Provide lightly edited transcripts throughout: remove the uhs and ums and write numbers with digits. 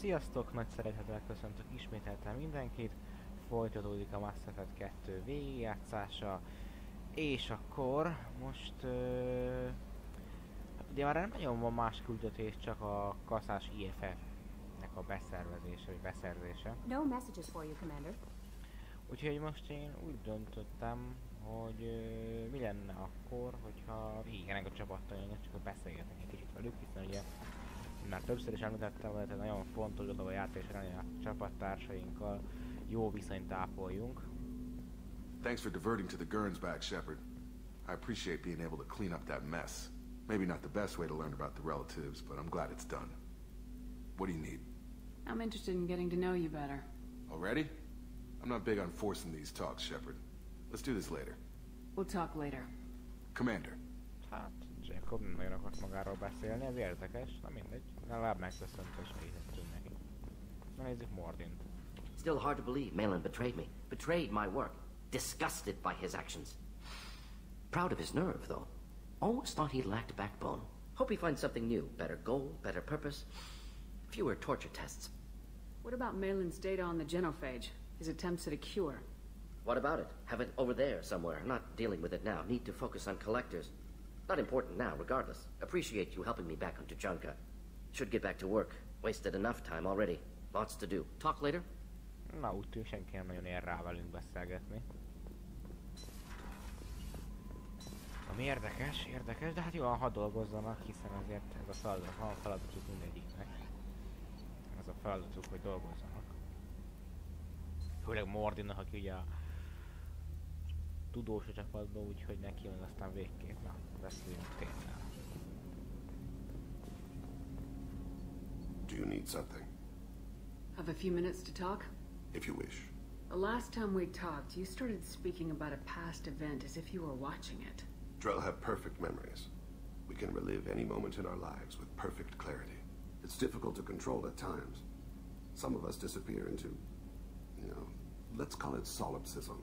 Sziasztok, nagy szeretettel köszöntök ismételten mindenkit. Folytatódik a Mass Effect 2 végigjátszása. És akkor most... ugye már nem nagyon van más küldetés, csak a kaszás IFF-nek a beszervezése, vagy beszerzése. No messages for you, Commander. Úgyhogy most én úgy döntöttem, hogy mi lenne akkor, hogyha végenek a csapattal, csak beszélgetnek egy kicsit velük, hiszen ugye már többször is említettem, hogy ez nagyon fontos dolog a játékra, hogy a csapattársainkkal jó viszonyt ápoljunk. Thanks for diverting to the Gurns back, Shepard. I appreciate being able to clean up that mess. Maybe not the best way to learn about the relatives, but I'm glad it's done. What do you need? I'm interested in getting to know you better. Already? I'm not big on forcing these talks, Shepard. Let's do this later. We'll talk later. Commander. Hát, Jacob nem nagyon akart magáról beszélni, ez érdekes, na mindegy. Legalább megköszönt és nézhetünk neki. Na nézzük Mordint. Still hard to believe Malin betrayed me. Betrayed my work. Disgusted by his actions. Proud of his nerve, though. Always thought he lacked backbone. Hope he finds something new. Better goal, better purpose. Fewer torture tests. What about Malin's data on the genophage? His attempts at a cure? What about it? Have it over there somewhere. Not dealing with it now. Need to focus on collectors. Not important now, regardless. Appreciate you helping me back on Tuchanka. Should get back to work. Wasted enough time already. Lots to do. Talk later? Na, úgy tűnik senki nem nagyon ér rá velünk beszélgetni. Ami érdekes, de hát jól, ha dolgozzanak, hiszen azért ez a feladatuk mindegyiknek. Ez a feladatuk, hogy dolgozzanak. Főleg Mordinnak, aki ugye a tudós a csapatban, úgyhogy neki van aztán végképp. Na, beszéljünk tényleg. Do you need something? Have a few minutes to talk? If you wish. The last time we talked, you started speaking about a past event as if you were watching it. Drell have perfect memories. We can relive any moment in our lives with perfect clarity. It's difficult to control at times. Some of us disappear into, let's call it solipsism.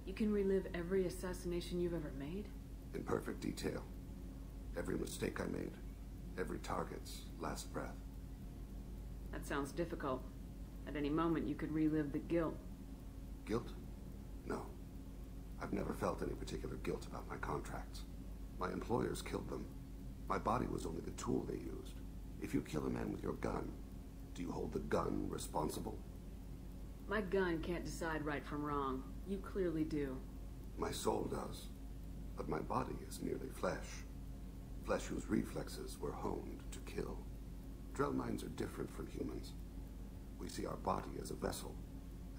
You can relive every assassination you've ever made? In perfect detail. Every mistake I made. Every target's last breath. That sounds difficult. At any moment you could relive the guilt. Guilt? No. I've never felt any particular guilt about my contracts. My employers killed them. My body was only the tool they used. If you kill a man with your gun, do you hold the gun responsible? My gun can't decide right from wrong. You clearly do. My soul does. But my body is merely flesh. Flesh whose reflexes were honed to kill. Drell minds are different from humans. We see our body as a vessel,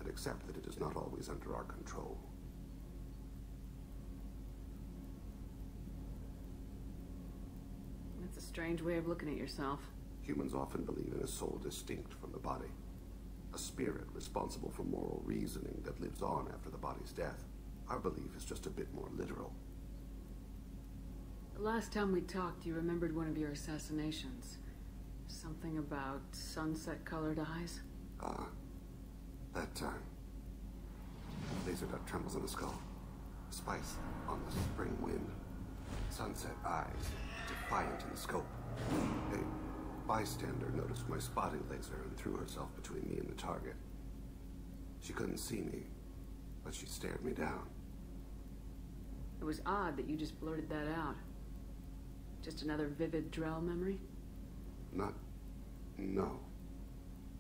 and accept that it is not always under our control. That's a strange way of looking at yourself. Humans often believe in a soul distinct from the body. A spirit responsible for moral reasoning that lives on after the body's death. Our belief is just a bit more literal. The last time we talked, you remembered one of your assassinations. Something about sunset-colored eyes? Ah, that time. Laser dot trembles in the skull. Spice on the spring wind. Sunset eyes, defiant in the scope. A bystander noticed my spotting laser and threw herself between me and the target. She couldn't see me, but she stared me down. It was odd that you just blurted that out. Just another vivid Drell memory? No.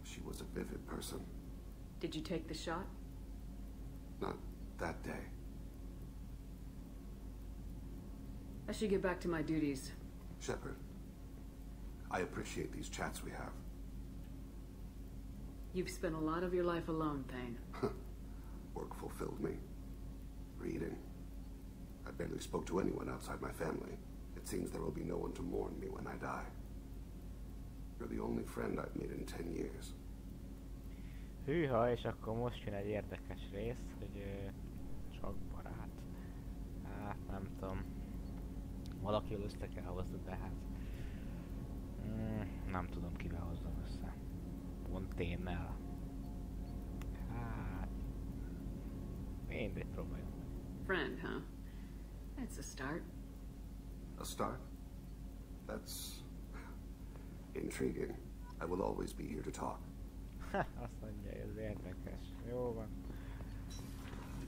She was a vivid person. Did you take the shot? Not that day. I should get back to my duties. Shepard, I appreciate these chats we have. You've spent a lot of your life alone, Thane. Work fulfilled me. Reading. I barely spoke to anyone outside my family. It seems there will be no one to mourn me when I die. You're the only friend I've made in 10 years. Hűha, és akkor most jön egy érdekes rész, hogy csak barát. Hát nem tudom. Valakivel össze kell hozni, de hát nem tudom kivel hozzam össze. Pont Ténnel. Hát mindegy, próbáljuk. Friend, huh? That's a start. A start? That's intriguing. I will always be here to talk. Azt mondja, hogy ez érdekes. Jó van.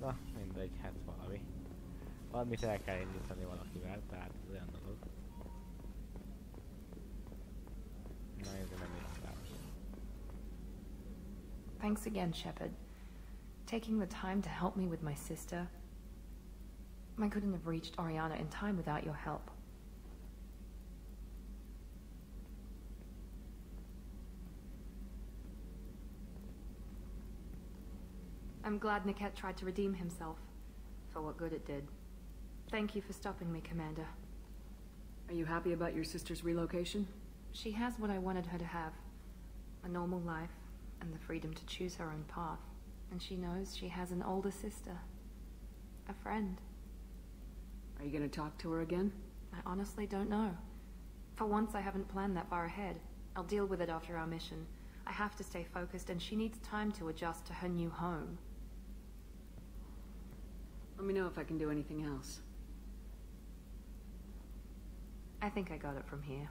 Na, mindegy, hát valami. Valamit el kell indítani valakivel, tehát ez olyan dolog. Na, ez nem értem. Thanks again, Shepard. Taking the time to help me with my sister. I couldn't have reached Oriana in time without your help. I'm glad Niket tried to redeem himself, for what good it did. Thank you for stopping me, Commander. Are you happy about your sister's relocation? She has what I wanted her to have. A normal life, and the freedom to choose her own path. And she knows she has an older sister. A friend. Are you gonna talk to her again? I honestly don't know. For once, I haven't planned that far ahead. I'll deal with it after our mission. I have to stay focused, and she needs time to adjust to her new home. Let me know if I can do anything else. I think I got it from here.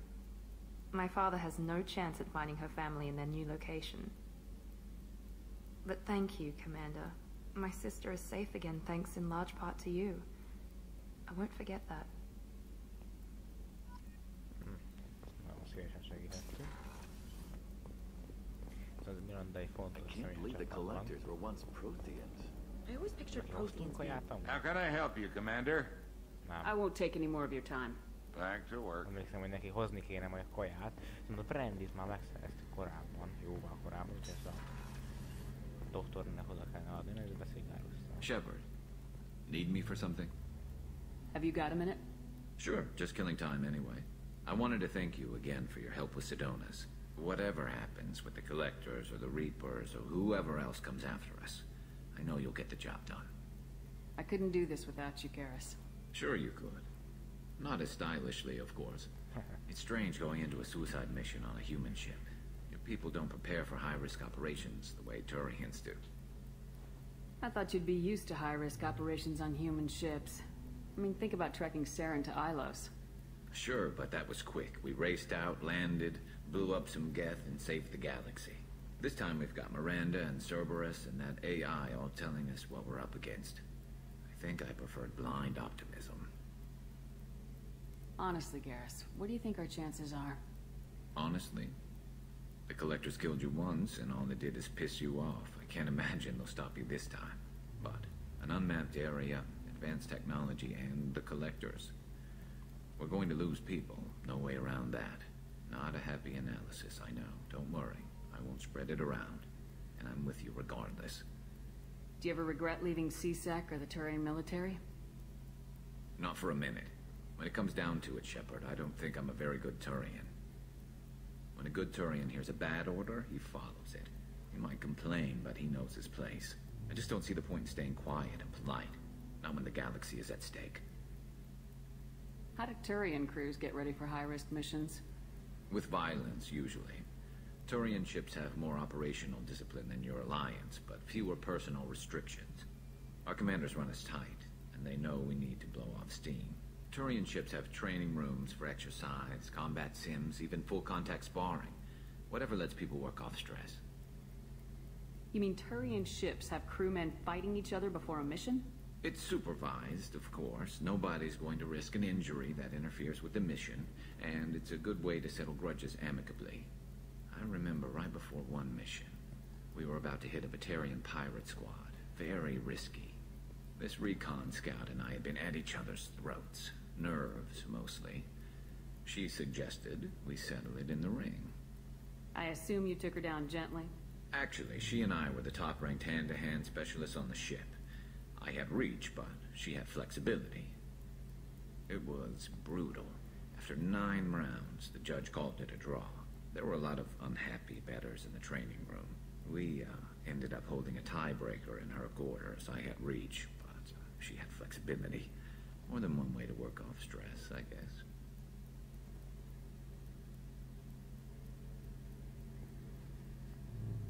My father has no chance at finding her family in their new location. But thank you, Commander. My sister is safe again thanks in large part to you. I won't forget that. Nagyon szívesen segítettünk. Ez Mirandai fontos I can't believe the collectors were once Protheans. I always pictured Protheans being... How can I help you, Commander? I won't take any more of your time. Back to work. Emlékszem, hogy neki hozni kéne majd a kaját. Szóval a Brandit már megszereztük korábban, jóval korábban, úgyhogy ezt a doktornak oda kellene adni, ez a beszélgárusztal. Shepard, need me for something? Have you got a minute? Sure, just killing time anyway. I wanted to thank you again for your help with Sidonis. Whatever happens with the Collectors or the Reapers or whoever else comes after us, I know you'll get the job done. I couldn't do this without you, Garrus. Sure you could. Not as stylishly, of course. It's strange going into a suicide mission on a human ship. Your people don't prepare for high-risk operations the way Turians do. I thought you'd be used to high-risk operations on human ships. I mean, think about trekking Saren to Ilos. Sure, but that was quick. We raced out, landed, blew up some Geth, and saved the galaxy. This time we've got Miranda and Cerberus and that AI all telling us what we're up against. I think I preferred blind optimism. Honestly, Garrus, what do you think our chances are? Honestly, the Collectors killed you once, and all they did is piss you off. I can't imagine they'll stop you this time. But an unmapped area, advanced technology, and the Collectors. We're going to lose people. No way around that. Not a happy analysis, I know. Don't worry. I won't spread it around. And I'm with you regardless. Do you ever regret leaving CSEC or the Turian military? Not for a minute. When it comes down to it, Shepard, I don't think I'm a very good Turian. When a good Turian hears a bad order, he follows it. He might complain, but he knows his place. I just don't see the point in staying quiet and polite. Not when the galaxy is at stake. How do Turian crews get ready for high-risk missions? With violence, usually. Turian ships have more operational discipline than your alliance, but fewer personal restrictions. Our commanders run us tight, and they know we need to blow off steam. Turian ships have training rooms for exercise, combat sims, even full-contact sparring. Whatever lets people work off stress. You mean Turian ships have crewmen fighting each other before a mission? It's supervised, of course. Nobody's going to risk an injury that interferes with the mission, and it's a good way to settle grudges amicably. I remember right before one mission, we were about to hit a Batarian pirate squad. Very risky. This recon scout and I had been at each other's throats. Nerves, mostly. She suggested we settle it in the ring. I assume you took her down gently? Actually, she and I were the top-ranked hand-to-hand specialists on the ship. I had reach, but she had flexibility. It was brutal. After 9 rounds, the judge called it a draw. There were a lot of unhappy bettors in the training room. We ended up holding a tiebreaker in her quarters. I had reach, but she had flexibility. More than one way to work off stress, I guess.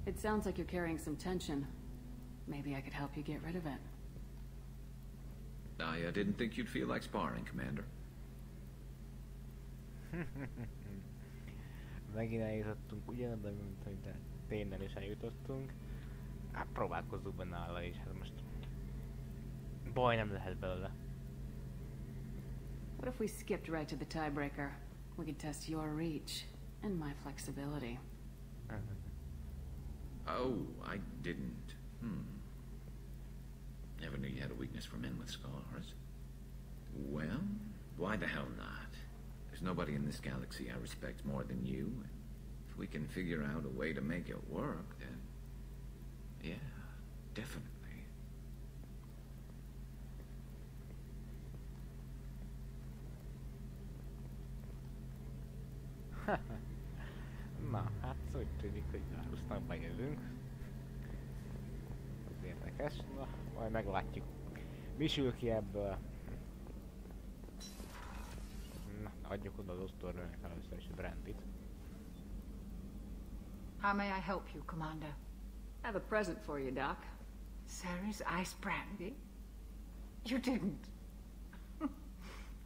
It sounds like you're carrying some tension. Maybe I could help you get rid of it. I didn't think you'd feel like sparring, Commander. megint eljutottunk ugyanoda, mint hogy tényleg is eljutottunk. Hát próbálkozzuk benne nála is, hát most baj nem lehet belőle. What if we skipped right to the tiebreaker? We could test your reach and my flexibility. Oh, I didn't. Never knew you had a weakness for men with scars. Well, why the hell not? There's nobody in this galaxy I respect more than you. If we can figure out a way to make it work, then... yeah, definitely. Na, hát úgy tűnik, hogy Larusnak bejövünk. Ez érdekes, na, majd meglátjuk. Mi sül ki ebből? Na, adjuk oda az osztornőnek először is a Brandyt. How may I help you, Commander? I have a present for you, Doc. Sarah's ice brandy? You didn't.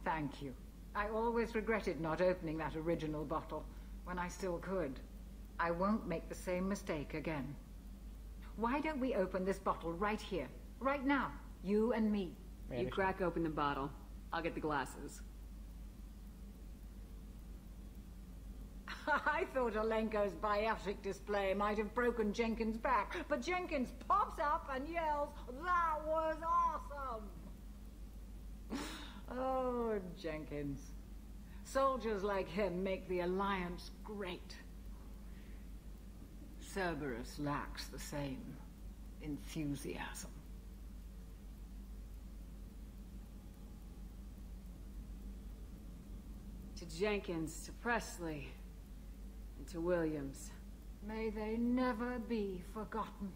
Thank you. I always regretted not opening that original bottle when I still could. I won't make the same mistake again. Why don't we open this bottle right here, right now, you and me? You crack open the bottle. I'll get the glasses. I thought Alenko's biotic display might have broken Jenkins' back, but Jenkins pops up and yells, "That was awesome!" Oh, Jenkins. Soldiers like him make the Alliance great. Cerberus lacks the same enthusiasm. To Jenkins, to Presley, and to Williams. May they never be forgotten.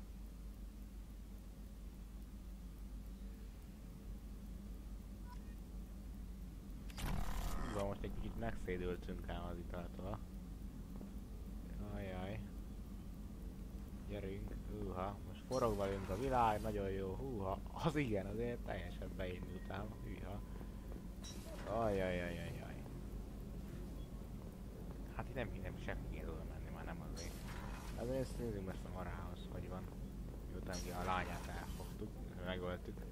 Most egy kicsit megszédültünk ám az italtól. Ajaj. Gyerünk, húha. Most forog velünk a világ, nagyon jó, húha. Az igen, azért teljesen beindultál, hűha. Ajajajajajaj. Hát itt nem semmi oda menni, már nem azért. Azért nézzünk ezt a marához, hogy van. Miután ugye a lányát elfogtuk, megöltük.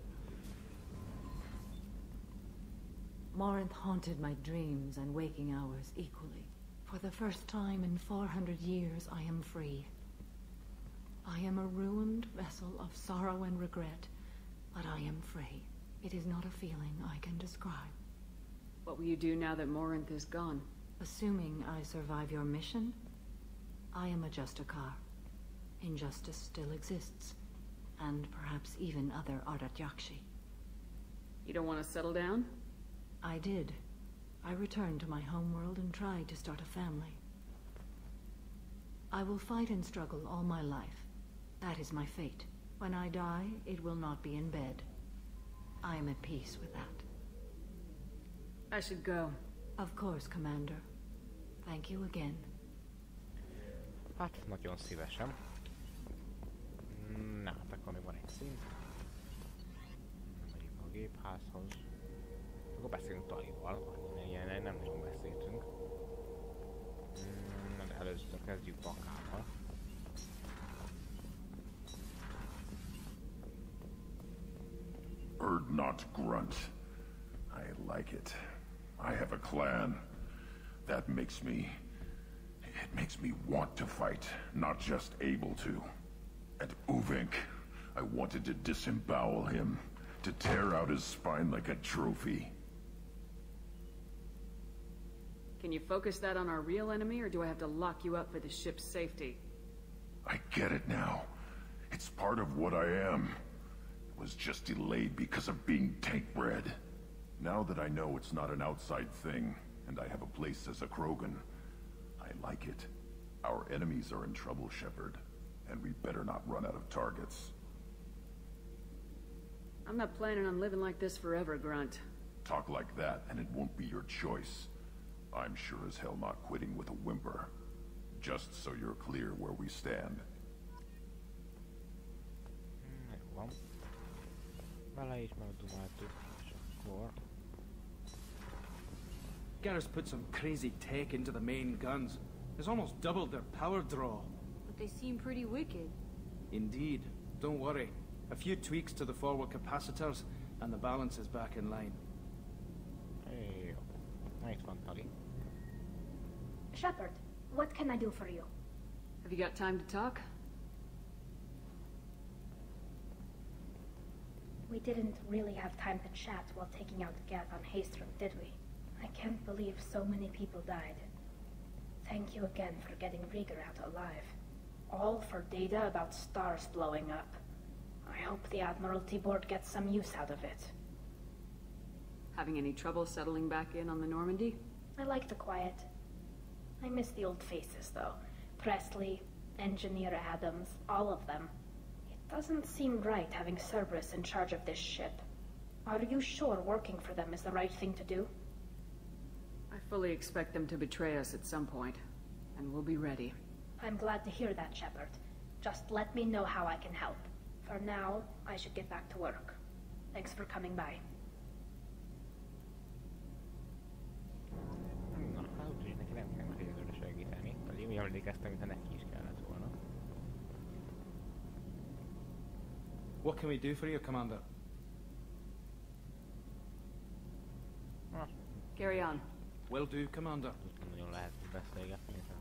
Morinth haunted my dreams and waking hours equally. For the first time in 400 years, I am free. I am a ruined vessel of sorrow and regret, but I am free. It is not a feeling I can describe. What will you do now that Morinth is gone? Assuming I survive your mission, I am a Justicar. Injustice still exists, and perhaps even other Ardatjakshi. You don't want to settle down? I did. I returned to my homeworld and tried to start a family. I will fight and struggle all my life. That is my fate. When I die, it will not be in bed. I am at peace with that. I should go. Of course, Commander. Thank you again. Hát, nagyon szívesen. Na, hát akkor még van egy szint. Megyünk a gépházhoz. Akkor beszélünk Talival, ilyen nem nagyon beszéltünk. De először kezdjük Bakával. Erd not grunt. I like it. I have a clan. That makes me... It makes me want to fight, not just able to. And Uvink, I wanted to disembowel him, to tear out his spine like a trophy. Can you focus that on our real enemy, or do I have to lock you up for the ship's safety? I get it now. It's part of what I am. It was just delayed because of being tank-bred. Now that I know it's not an outside thing, and I have a place as a Krogan, I like it. Our enemies are in trouble, Shepard, and we better not run out of targets. I'm not planning on living like this forever, Grunt. Talk like that, and it won't be your choice. I'm sure as hell not quitting with a whimper. Just so you're clear where we stand. Jó van. Bele is megdumáltuk, és akkor... Garrus put some crazy tech into the main guns. has almost doubled their power draw. But they seem pretty wicked. Indeed. Don't worry. A few tweaks to the forward capacitors, and the balance is back in line. Hey, nice one, Tali. Shepard, what can I do for you? Have you got time to talk? We didn't really have time to chat while taking out gas on Haystrom, did we? I can't believe so many people died. Thank you again for getting Rieger out alive. All for data about stars blowing up. I hope the Admiralty Board gets some use out of it. Having any trouble settling back in on the Normandy? I like the quiet. I miss the old faces, though. Presley, Engineer Adams, all of them. It doesn't seem right having Cerberus in charge of this ship. Are you sure working for them is the right thing to do? I fully expect them to betray us at some point, and we'll be ready. I'm glad to hear that, Shepard. Just let me know how I can help. For now, I should get back to work. Thanks for coming by. Na, hát úgyis neki nem kell fejezőre segíteni. Pedig úgy emlékeztem, mintha neki is kellett volna. What can we do for you, Commander? Carry on. Will do, Commander. Nem nagyon lehet beszélgetni, hiszen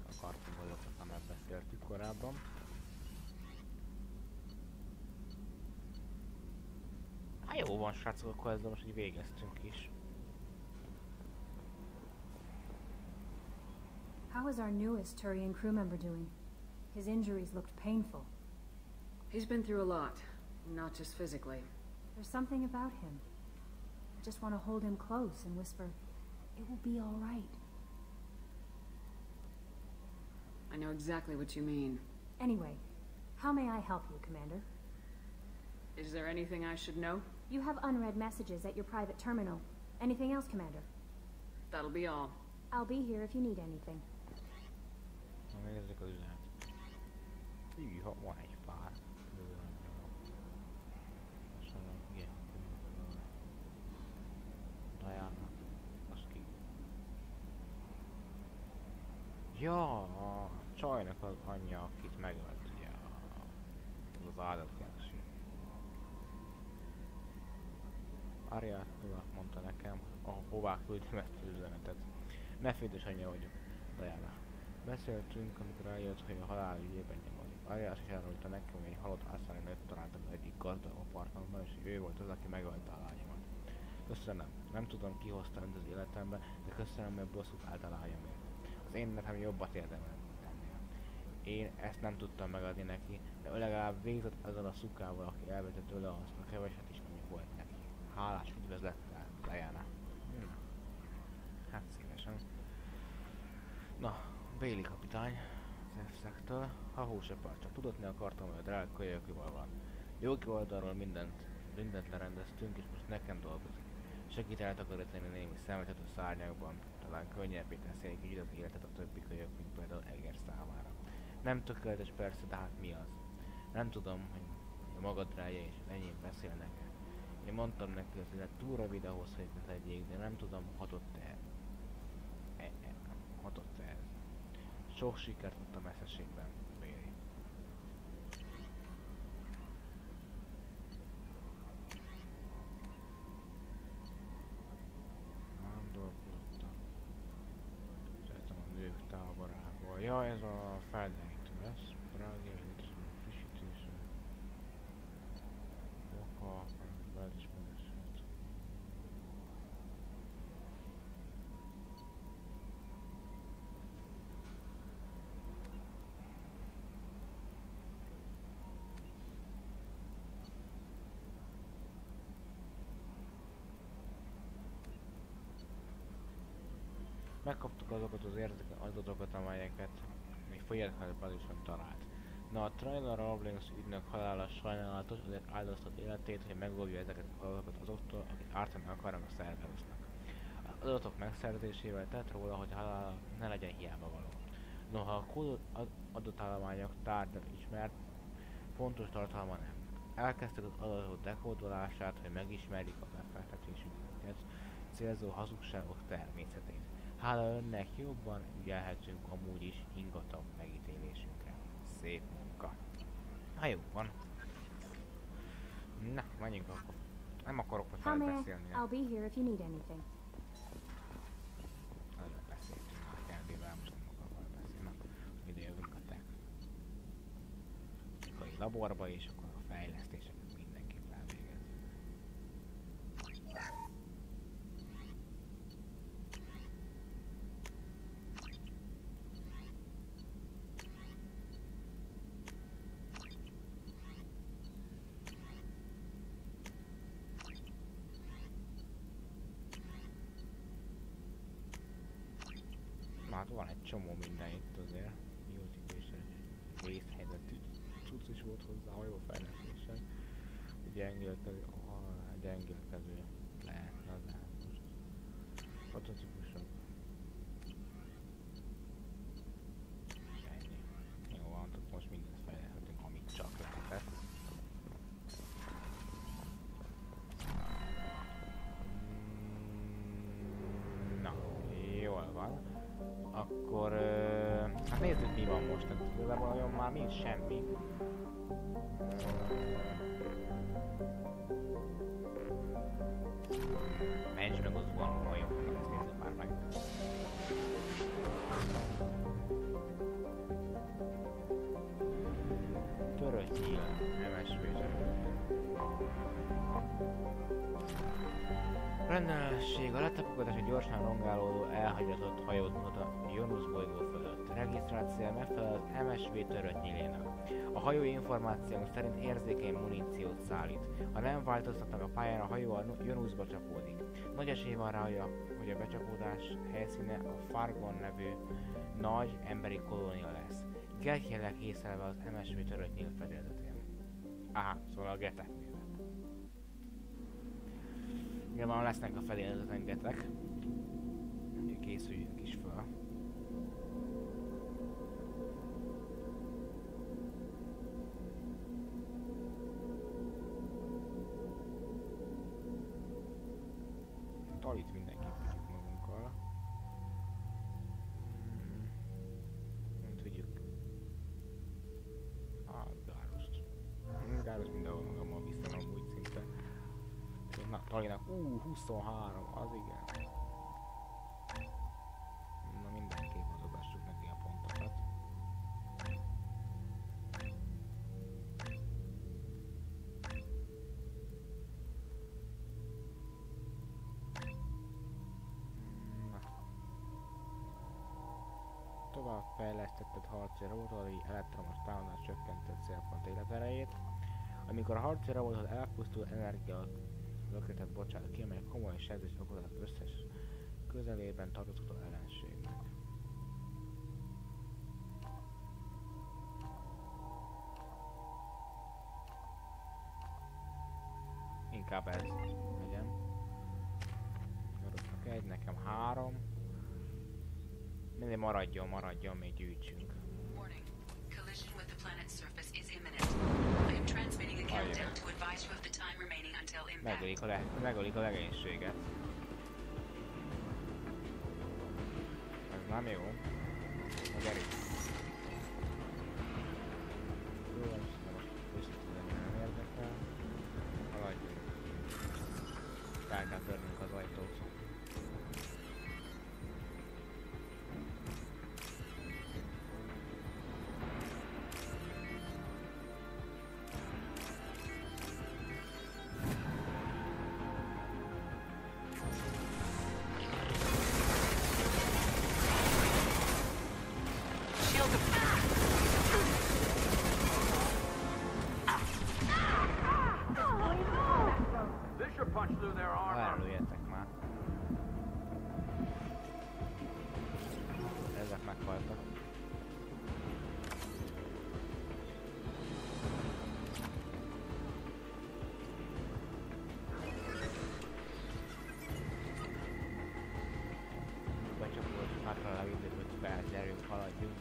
akartunk azokat, ha megbeszéltük korábban. Hát jó van, srácok, akkor ezzel most így végeztünk is. How is our newest Turian crew member doing? His injuries looked painful. He's been through a lot, not just physically. There's something about him. I just want to hold him close and whisper, it will be all right. I know exactly what you mean. Anyway, how may I help you, Commander? Is there anything I should know? You have unread messages at your private terminal. Anything else, Commander? That'll be all. I'll be here if you need anything. Na, nézzük az üzenet. Hűha, van egy pár. Igen. Diana. Az ki. Ja, a csajnak az anyja, akit megölt, ugye, az állatkereső. Ariadna mondta nekem, hová küldtem ezt az üzenetet. Mefédes anyja vagyok, Diana. Beszéltünk, amikor eljött, hogy a halál ügyében nyomodik. Arias is elmondta nekem, hogy egy halott ászlányi nőt találtak az egyik gazdag apartmanban, és ő volt az, aki megölte a lányomat. Köszönöm. Nem tudom, ki hozta önt az életembe, de köszönöm, mert bosszút állt a lányomért. Az én nekem jobbat érdemel ennél. Én ezt nem tudtam megadni neki, de legalább végzett azzal a szukával, aki elvette tőle azt a keveset is, ami volt neki. Hálás üdvözlettel, Diana. Hát szívesen. Na, Bailey kapitány, az F-szektől. Ha Shepard, csak tudod, akartam, hogy a drága kölyökival van. Jogi oldalról mindent lerendeztünk, és most nekem dolgozik. Segít eltakarítani némi szemetet a szárnyakban, talán könnyebbé teszi egy az életet a többi kölyök, mint például Eger számára. Nem tökéletes persze, de hát mi az? Nem tudom, hogy a magad rája és az enyém beszélnek. Én mondtam neki, hogy ez túl rövid ahhoz, hogy tegyék, de nem tudom, hatott-e ez. Sok sikert ott a messzeségben, Bailey. Nem dolgozottam. Szeretem a nők táborából. Ja, ez a felderítő lesz. Brazil, frissítés. Oka, belismerését. Megkaptuk azokat az adatokat, amelyeket még folyamatosan bazison talált. Na, a Trailer Rawlings ügynök halála sajnálatos, azért áldoztat életét, hogy megóvja ezeket az adatokat azoktól, akik ártani akarnak a Cerberusnak. Az adatok megszerzésével tett róla, hogy halála ne legyen hiába való. Noha a kódot adatállományok tárgya ismert, fontos tartalma nem. Elkezdtek az adatok dekódolását, hogy megismerjék a befektetésünket, célzó hazugságok természetét. Hála önnek jobban ügyelhetünk amúgy is ingatag megítélésünkre. Szép munka. Na jó van. Na, menjünk akkor. Nem akarok most veled beszélni. I'll be here if you need anything. Nagyon beszéltünk már Kellyvel, most nem akarok veled beszélni. Na, ide jövünk a tech. A laborba és akkor a fejlesztéseket mindenképp elvégez. Hát van egy csomó minden itt azért. Music és egy vészhelyzetű cucc is volt hozzá hajófejlesztéssel. Gyengélkező lehetne az most. Prototípusok. Ennyi. Jó van, most mindent fejleszthetünk, amit csak lehetett. Na, jól van. Akkor hát nézzük mi van most, tehát igazából nagyon már nincs semmi. Menj meg az ugalommal, jó, ezt nézzük már meg. Törött Nyíl, MSV Törött. Rendelesség, a letapogatás egy gyorsan rongálódó, elhagyatott hajót mutat a Jonusz bolygó fölött. Regisztráció megfelel az MSV Törött Nyílének. A hajó információnk szerint érzékeny muníciót szállít. Ha nem változtatnak a pályán, a hajó a Jonuszba csapódik. Nagy esély van rá, hogy a becsapódás helyszíne a Fargon nevű nagy emberi kolónia lesz. Gelkélek észlelve az MSV Törött Nyíl fedélzetén. Aha, szóval a getek művet. Nyilván lesznek a fedélzeten getek. Készüljünk is fel. Talit mindenképp vigyük magunkkal. Nem tudjuk. Gárost. Gárost mindenhol magammal viszem amúgy szinte. Na, Talinak, 23, az igen. Na mindenképp azogassuk neki a pontokat. Na. Tovább fejlesztetted harci robotot, így elektromos támadás csökkentett célpont életerejét. Amikor a harci robotot elpusztul, energia löketet bocsánat ki, amely komoly sebzést okoz az összes közelében tartózkodó ellenségnek. Inkább ez legyen. Maradnak egy, nekem 3. Mindegy maradjon, még gyűjtsünk. Warning. Collision with the planet's surface is imminent. I am transmitting a countdown to advise you of the time remaining until impact. Megölik a legénységet. Ez nem jó. Gyerünk. Jó, most őszintén nem érdekel. Haladjunk. Fel kell törnünk az ajtót. Elüljetek már. Ezek meghaltak. Becsapult hátra a időt, hogy felgyerünk, haladjunk.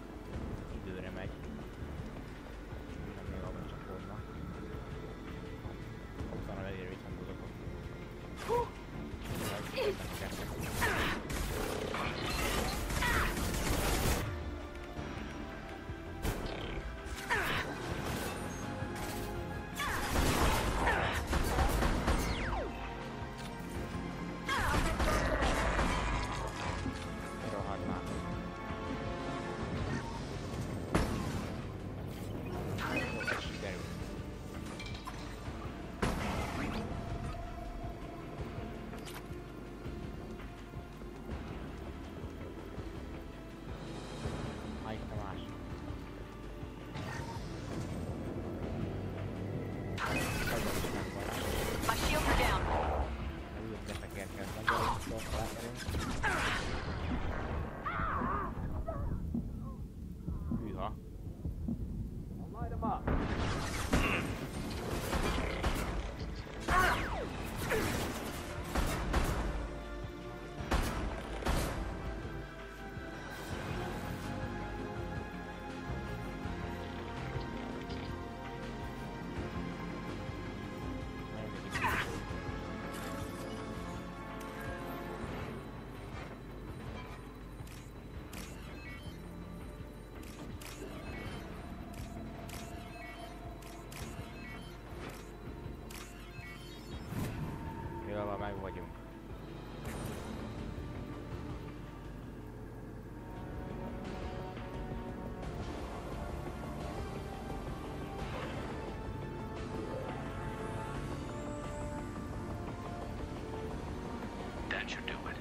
should do it.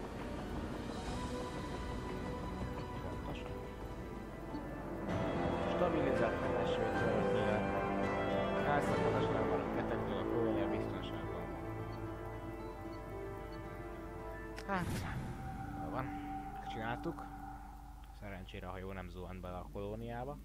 Pontosan. Stabilizált MSV Törött Nyíl. Elszakadásnál maradt ketektől a kolónia biztonságban. Hát, jól van. Megcsináltuk. Szerencsére a hajó nem zuhant bele a kolóniába.